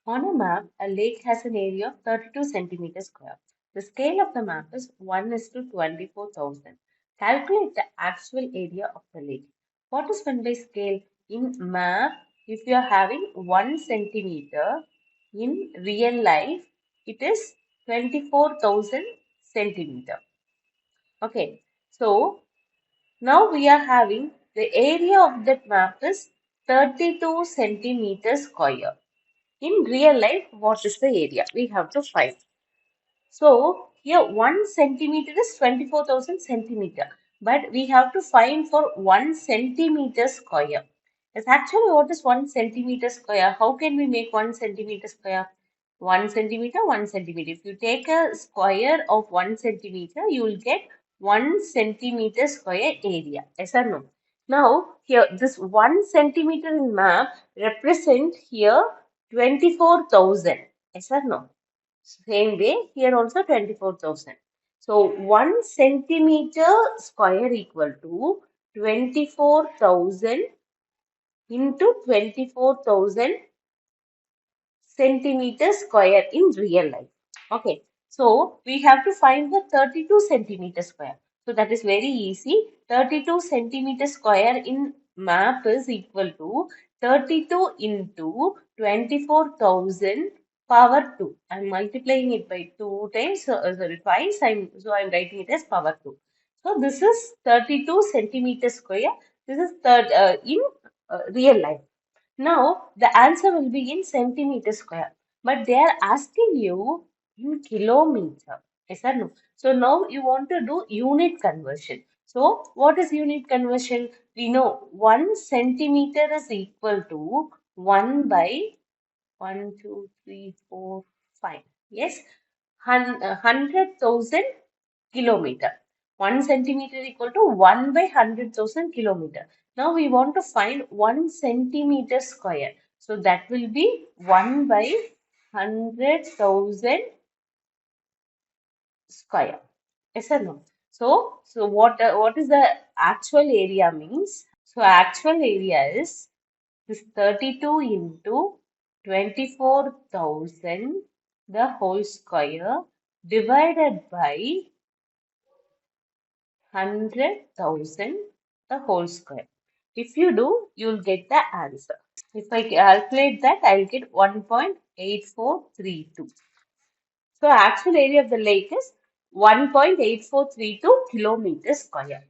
On a map, a lake has an area of 32 centimeters square. The scale of the map is 1:24,000. Calculate the actual area of the lake. What is meant by scale? In map, if you are having 1 centimeter, in real life, it is 24,000 centimeter. Okay, so now we are having the area of that map is 32 centimeters square. In real life, what is the area? We have to find. So here 1 centimeter is 24,000 centimeter. But we have to find for 1 centimeter square. Yes, actually, what is 1 centimeter square? How can we make 1 centimeter square? 1 centimeter, 1 centimeter. If you take a square of 1 centimeter, you will get 1 centimeter square area. Yes or no? Now, here this 1 centimeter in map represent here 24,000. Yes or no? Same way, here also 24,000. So 1 centimeter square equal to 24,000 into 24,000 centimeters square in real life. Okay, so we have to find the 32 centimeter square. So that is very easy. 32 centimeter square in map is equal to 32 into 24,000 power 2. I'm multiplying it by 2 times, sorry, twice. I'm writing it as power 2. So this is 32 centimeter square. This is in real life. Now, the answer will be in centimeter square, but they are asking you in kilometer. Yes or no? So now you want to do unit conversion. So what is unit conversion? We know 1 centimeter is equal to 1 by 1, 2, 3, 4, 5. Yes, 100,000 kilometer. 1 centimeter equal to 1 by 100,000 kilometer. Now we want to find 1 centimeter square. So that will be 1 by 100,000 square. Yes or no? So what is the actual area means? So actual area is this 32 into 24,000 the whole square divided by 100,000 the whole square. If you do, you'll get the answer. If I calculate that, I'll get 1.8432. So actual area of the lake is 1.8432 kilometers square.